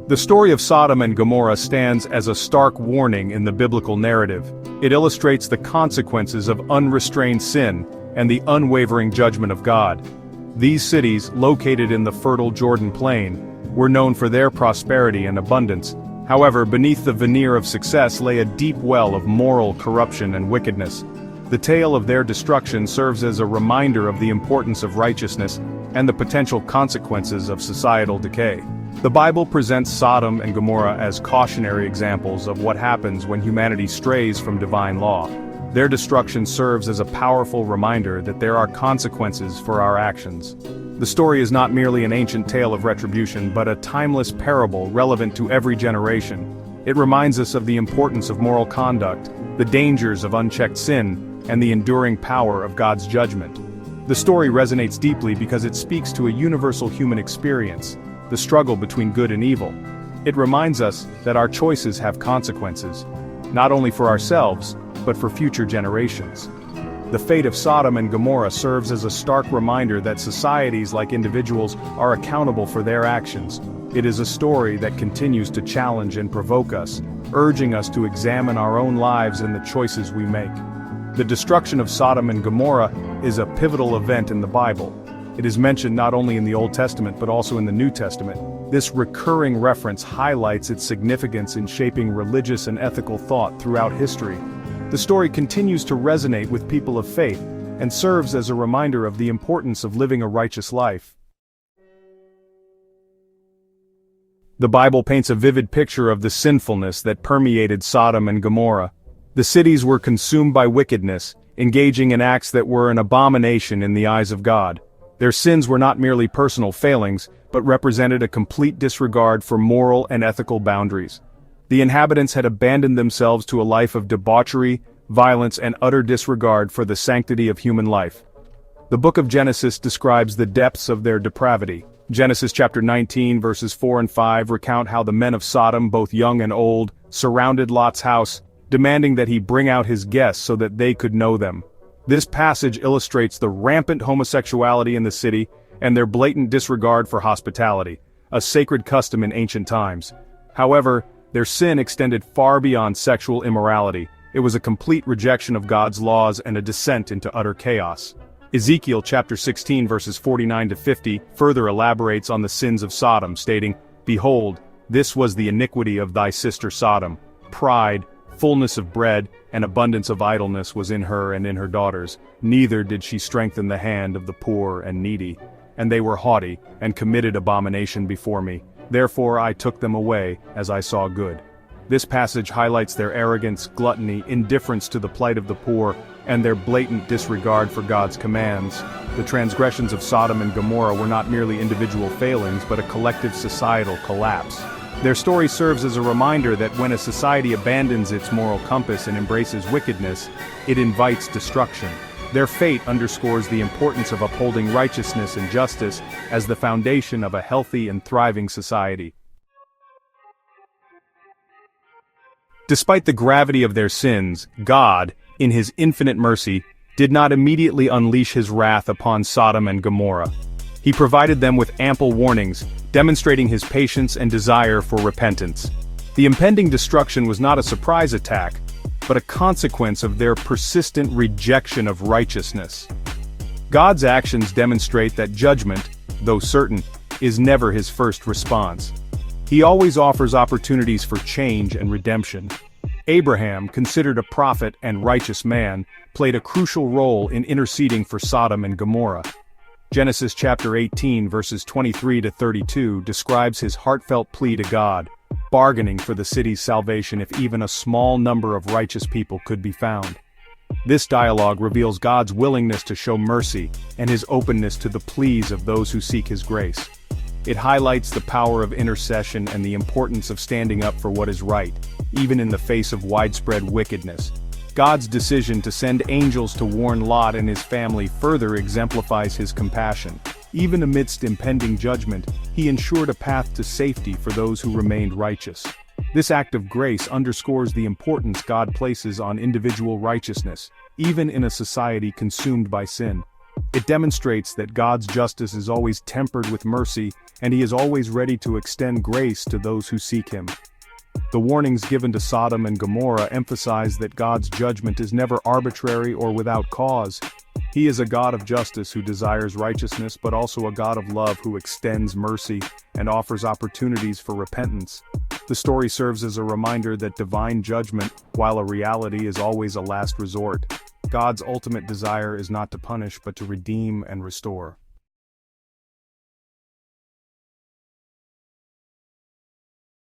The story of Sodom and Gomorrah stands as a stark warning in the biblical narrative. It illustrates the consequences of unrestrained sin and the unwavering judgment of God. These cities, located in the fertile Jordan Plain, were known for their prosperity and abundance. However, beneath the veneer of success lay a deep well of moral corruption and wickedness. The tale of their destruction serves as a reminder of the importance of righteousness and the potential consequences of societal decay. The Bible presents Sodom and Gomorrah as cautionary examples of what happens when humanity strays from divine law. Their destruction serves as a powerful reminder that there are consequences for our actions. The story is not merely an ancient tale of retribution, but a timeless parable relevant to every generation. It reminds us of the importance of moral conduct, the dangers of unchecked sin, and the enduring power of God's judgment. The story resonates deeply because it speaks to a universal human experience, the struggle between good and evil. It reminds us that our choices have consequences, not only for ourselves, but for future generations. The fate of Sodom and Gomorrah serves as a stark reminder that societies, like individuals, are accountable for their actions. It is a story that continues to challenge and provoke us, urging us to examine our own lives and the choices we make. The destruction of Sodom and Gomorrah is a pivotal event in the Bible. It is mentioned not only in the Old Testament but also in the New Testament. This recurring reference highlights its significance in shaping religious and ethical thought throughout history. The story continues to resonate with people of faith and serves as a reminder of the importance of living a righteous life. The Bible paints a vivid picture of the sinfulness that permeated Sodom and Gomorrah. The cities were consumed by wickedness, engaging in acts that were an abomination in the eyes of God. Their sins were not merely personal failings, but represented a complete disregard for moral and ethical boundaries. The inhabitants had abandoned themselves to a life of debauchery, violence, and utter disregard for the sanctity of human life. The book of Genesis describes the depths of their depravity. Genesis chapter 19 verses 4 and 5 recount how the men of Sodom, both young and old, surrounded Lot's house, demanding that he bring out his guests so that they could know them. This passage illustrates the rampant homosexuality in the city and their blatant disregard for hospitality, a sacred custom in ancient times. However, their sin extended far beyond sexual immorality. It was a complete rejection of God's laws and a descent into utter chaos. Ezekiel chapter 16 verses 49 to 50 further elaborates on the sins of Sodom, stating, "Behold, this was the iniquity of thy sister Sodom. Pride, fullness of bread, and abundance of idleness was in her and in her daughters. Neither did she strengthen the hand of the poor and needy. And they were haughty, and committed abomination before me. Therefore I took them away, as I saw good." This passage highlights their arrogance, gluttony, indifference to the plight of the poor, and their blatant disregard for God's commands. The transgressions of Sodom and Gomorrah were not merely individual failings but a collective societal collapse. Their story serves as a reminder that when a society abandons its moral compass and embraces wickedness, it invites destruction. Their fate underscores the importance of upholding righteousness and justice as the foundation of a healthy and thriving society. Despite the gravity of their sins, God, in his infinite mercy, did not immediately unleash his wrath upon Sodom and Gomorrah. He provided them with ample warnings, demonstrating his patience and desire for repentance. The impending destruction was not a surprise attack, but a consequence of their persistent rejection of righteousness. God's actions demonstrate that judgment, though certain, is never his first response. He always offers opportunities for change and redemption. Abraham, considered a prophet and righteous man, played a crucial role in interceding for Sodom and Gomorrah. Genesis chapter 18 verses 23 to 32 describes his heartfelt plea to God, bargaining for the city's salvation if even a small number of righteous people could be found. This dialogue reveals God's willingness to show mercy and his openness to the pleas of those who seek his grace. It highlights the power of intercession and the importance of standing up for what is right, even in the face of widespread wickedness. God's decision to send angels to warn Lot and his family further exemplifies his compassion. Even amidst impending judgment, he ensured a path to safety for those who remained righteous. This act of grace underscores the importance God places on individual righteousness, even in a society consumed by sin. It demonstrates that God's justice is always tempered with mercy, and he is always ready to extend grace to those who seek him. The warnings given to Sodom and Gomorrah emphasize that God's judgment is never arbitrary or without cause. He is a God of justice who desires righteousness, but also a God of love who extends mercy and offers opportunities for repentance. The story serves as a reminder that divine judgment, while a reality, is always a last resort. God's ultimate desire is not to punish but to redeem and restore.